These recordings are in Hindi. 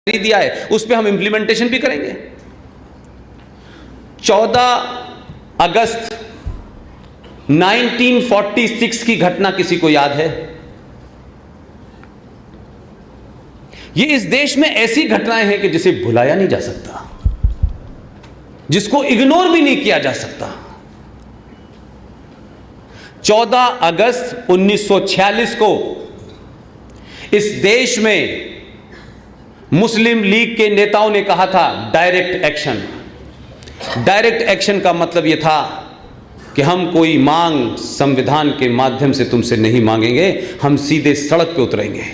दिया है उस पर हम इंप्लीमेंटेशन भी करेंगे। 14 अगस्त 1946 की घटना किसी को याद है? ये इस देश में ऐसी घटनाएं हैं कि जिसे भुलाया नहीं जा सकता, जिसको इग्नोर भी नहीं किया जा सकता। 14 अगस्त 1946 को इस देश में मुस्लिम लीग के नेताओं ने कहा था डायरेक्ट एक्शन। डायरेक्ट एक्शन का मतलब यह था कि हम कोई मांग संविधान के माध्यम से तुमसे नहीं मांगेंगे, हम सीधे सड़क पे उतरेंगे।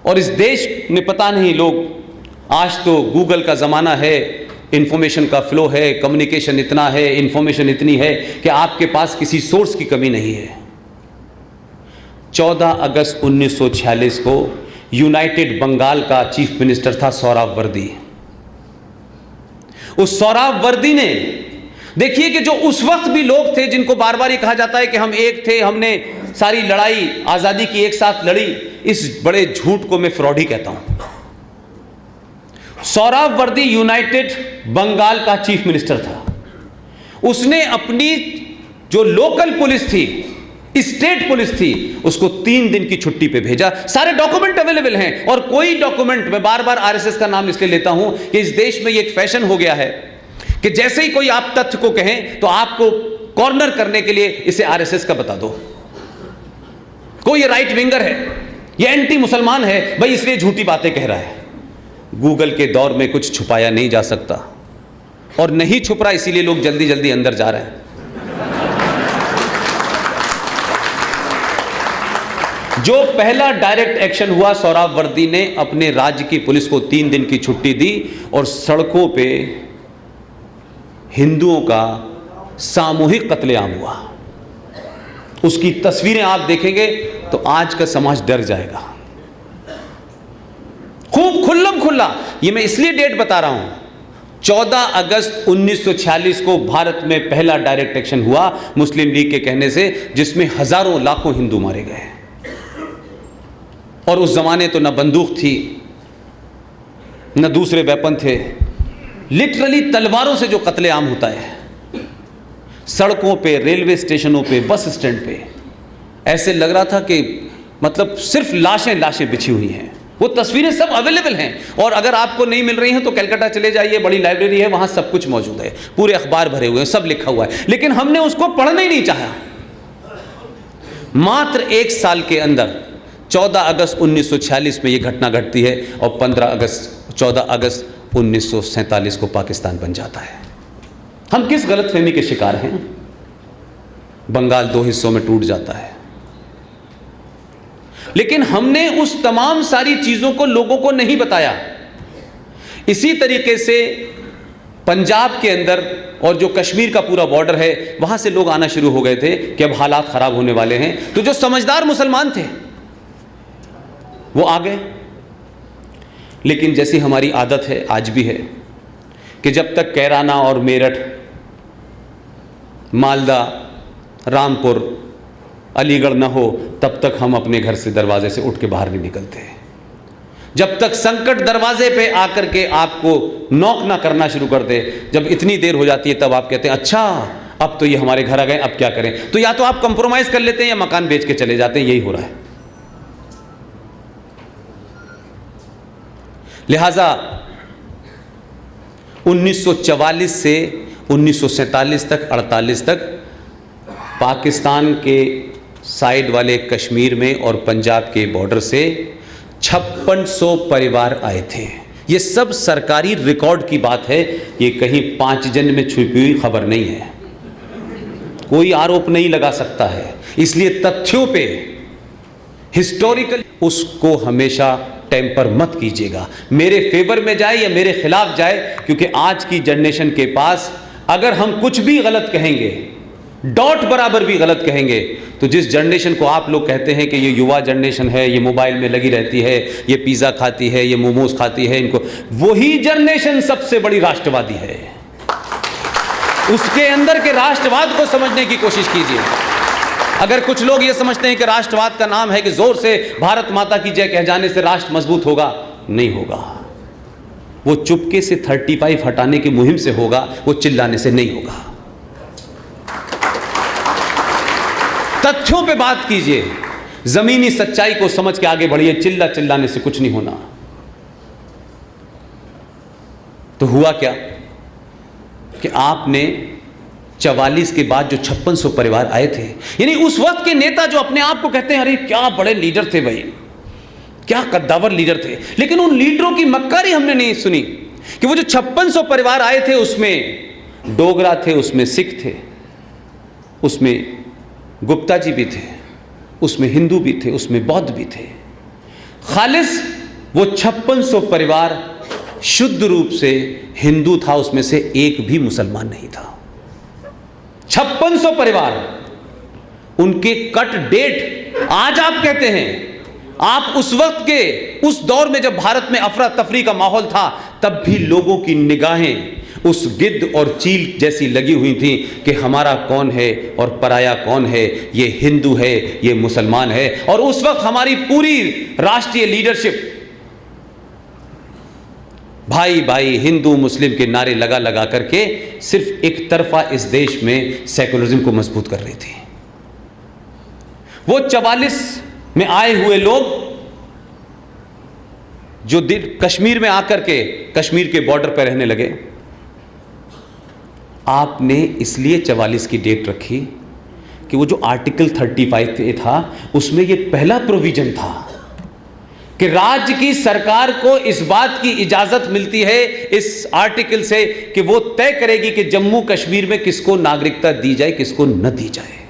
और इस देश में पता नहीं, लोग आज तो गूगल का ज़माना है, इंफॉर्मेशन का फ्लो है, कम्युनिकेशन इतना है, इंफॉर्मेशन इतनी है कि आपके पास किसी सोर्स की कमी नहीं है। 14 अगस्त 1946 को यूनाइटेड बंगाल का चीफ मिनिस्टर था सोहरावर्दी। उस सोहरावर्दी ने, देखिए कि जो उस वक्त भी लोग थे जिनको बार बार ये कहा जाता है कि हम एक थे, हमने सारी लड़ाई आज़ादी की एक साथ लड़ी, इस बड़े झूठ को मैं फ्रॉड ही कहता हूं। सोहरावर्दी यूनाइटेड बंगाल का चीफ मिनिस्टर था। उसने अपनी जो लोकल पुलिस थी, स्टेट पुलिस थी, उसको 3 दिन की छुट्टी पे भेजा। सारे डॉक्यूमेंट अवेलेबल हैं, और कोई डॉक्यूमेंट, मैं बार बार आरएसएस का नाम इसलिए लेता हूं कि इस देश में ये एक फैशन हो गया है कि जैसे ही कोई आप तथ्य को कहें तो आपको कॉर्नर करने के लिए इसे आरएसएस का बता दो। कोई ये राइट विंगर है, ये एंटी मुसलमान है, भाई इसलिए झूठी बातें कह रहा है। गूगल के दौर में कुछ छुपाया नहीं जा सकता, और नहीं छुप रहा, इसीलिए लोग जल्दी जल्दी अंदर जा रहे हैं। जो पहला डायरेक्ट एक्शन हुआ, सोहरावर्दी ने अपने राज्य की पुलिस को 3 दिन की छुट्टी दी और सड़कों पे हिंदुओं का सामूहिक कत्लेआम हुआ। उसकी तस्वीरें आप देखेंगे तो आज का समाज डर जाएगा। खूब खुल्लम खुल्ला, ये मैं इसलिए डेट बता रहा हूं, 14 अगस्त 1946 को भारत में पहला डायरेक्ट एक्शन हुआ मुस्लिम लीग के कहने से, जिसमें हजारों लाखों हिंदू मारे गए। और उस जमाने तो न बंदूक थी, न दूसरे वेपन थे, लिटरली तलवारों से जो कत्लेआम होता है सड़कों पे, रेलवे स्टेशनों पे, बस स्टैंड पे, ऐसे लग रहा था कि मतलब सिर्फ लाशें लाशें बिछी हुई हैं। वो तस्वीरें सब अवेलेबल हैं, और अगर आपको नहीं मिल रही हैं तो कलकत्ता चले जाइए, बड़ी लाइब्रेरी है, वहां सब कुछ मौजूद है, पूरे अखबार भरे हुए हैं, सब लिखा हुआ है। लेकिन हमने उसको पढ़ना ही नहीं चाहा। मात्र 1 साल के अंदर 14 अगस्त 1946 में यह घटना घटती है, और 14 अगस्त 1947 को पाकिस्तान बन जाता है। हम किस गलतफहमी के शिकार हैं? बंगाल 2 हिस्सों में टूट जाता है, लेकिन हमने उस तमाम सारी चीजों को लोगों को नहीं बताया। इसी तरीके से पंजाब के अंदर और जो कश्मीर का पूरा बॉर्डर है, वहां से लोग आना शुरू हो गए थे कि अब हालात खराब होने वाले हैं। तो जो समझदार मुसलमान थे वो आ गए। लेकिन जैसी हमारी आदत है, आज भी है, कि जब तक कैराना और मेरठ, मालदा, रामपुर, अलीगढ़ न हो, तब तक हम अपने घर से दरवाजे से उठ के बाहर नहीं निकलते। जब तक संकट दरवाजे पे आकर के आपको नॉक ना करना शुरू कर दे, जब इतनी देर हो जाती है, तब आप कहते हैं अच्छा अब तो ये हमारे घर आ गए, अब क्या करें? तो या तो आप कंप्रोमाइज कर लेते हैं या मकान बेच के चले जाते हैं। यही हो रहा है। लिहाजा 1944 से 1947 तक, 48 तक पाकिस्तान के साइड वाले कश्मीर में और पंजाब के बॉर्डर से 5600 परिवार आए थे। ये सब सरकारी रिकॉर्ड की बात है, ये कहीं 5 जन में छुपी हुई खबर नहीं है। कोई आरोप नहीं लगा सकता है, इसलिए तथ्यों पे, हिस्टोरिकल, उसको हमेशा टेम्पर मत कीजिएगा। मेरे फेवर में जाए या मेरे खिलाफ जाए, क्योंकि आज की जनरेशन के पास अगर हम कुछ भी गलत कहेंगे, डॉट बराबर भी गलत कहेंगे, तो जिस जनरेशन को आप लोग कहते हैं कि ये युवा जनरेशन है, ये मोबाइल में लगी रहती है, ये पिज़्ज़ा खाती है, ये मोमोज खाती है, इनको, वही जनरेशन सबसे बड़ी राष्ट्रवादी है। उसके अंदर के राष्ट्रवाद को समझने की कोशिश कीजिए। अगर कुछ लोग ये समझते हैं कि राष्ट्रवाद का नाम है कि जोर से भारत माता की जय कह जाने से राष्ट्र मजबूत होगा, नहीं होगा। वो चुपके से 35 हटाने की मुहिम से होगा, वो चिल्लाने से नहीं होगा। तथ्यों पे बात कीजिए, जमीनी सच्चाई को समझ के आगे बढ़िए। चिल्लाने से कुछ नहीं होना। तो हुआ क्या कि आपने 44 के बाद जो 5600 परिवार आए थे, यानी उस वक्त के नेता जो अपने आप को कहते हैं अरे क्या बड़े लीडर थे भाई, क्या कद्दावर लीडर थे, लेकिन उन लीडरों की मक्कारी हमने नहीं सुनी कि वो जो 5600 परिवार आए थे उसमें डोगरा थे, उसमें सिख थे, उसमें गुप्ता जी भी थे, उसमें हिंदू भी थे, उसमें बौद्ध भी थे। खालिस वो 5600 परिवार शुद्ध रूप से हिंदू था, उसमें से एक भी मुसलमान नहीं था। 5600 परिवार, उनके कट डेट आज आप कहते हैं। आप उस वक्त के उस दौर में जब भारत में अफरा तफरी का माहौल था, तब भी लोगों की निगाहें उस गिद्ध और चील जैसी लगी हुई थी कि हमारा कौन है और पराया कौन है, ये हिंदू है, ये मुसलमान है। और उस वक्त हमारी पूरी राष्ट्रीय लीडरशिप भाई भाई हिंदू मुस्लिम के नारे लगा लगा करके सिर्फ एक तरफा इस देश में सेकुलरिज्म को मजबूत कर रही थी। वो 44 में आए हुए लोग जो कश्मीर में आकर के कश्मीर के बॉर्डर पर रहने लगे, आपने इसलिए 44 की डेट रखी कि वो जो आर्टिकल 35 था उसमें ये पहला प्रोविजन था कि राज्य की सरकार को इस बात की इजाजत मिलती है इस आर्टिकल से कि वो तय करेगी कि जम्मू कश्मीर में किसको नागरिकता दी जाए, किसको न दी जाए।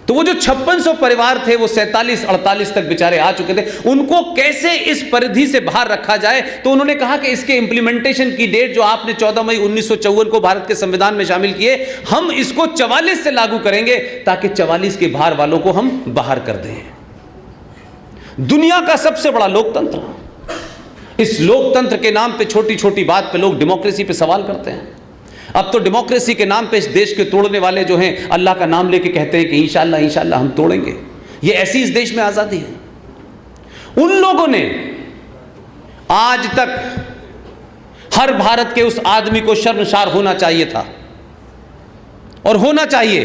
तो वो जो 5600 परिवार थे वो 47-48 तक बेचारे आ चुके थे, उनको कैसे इस परिधि से बाहर रखा जाए। तो उन्होंने कहा कि इसके इंप्लीमेंटेशन की डेट जो आपने 14 मई 1954 को भारत के संविधान में शामिल किए, हम इसको 44 से लागू करेंगे ताकि 44 के बाहर वालों को हम बाहर कर दें। दुनिया का सबसे बड़ा लोकतंत्र, इस लोकतंत्र के नाम पे छोटी छोटी बात पे लोग डेमोक्रेसी पे सवाल करते हैं। अब तो डेमोक्रेसी के नाम पे इस देश के तोड़ने वाले जो हैं अल्लाह का नाम लेके कहते हैं कि इंशाल्लाह इंशाल्लाह हम तोड़ेंगे। ये ऐसी इस देश में आज़ादी है। उन लोगों ने आज तक हर भारत के उस आदमी को शर्मसार होना चाहिए था और होना चाहिए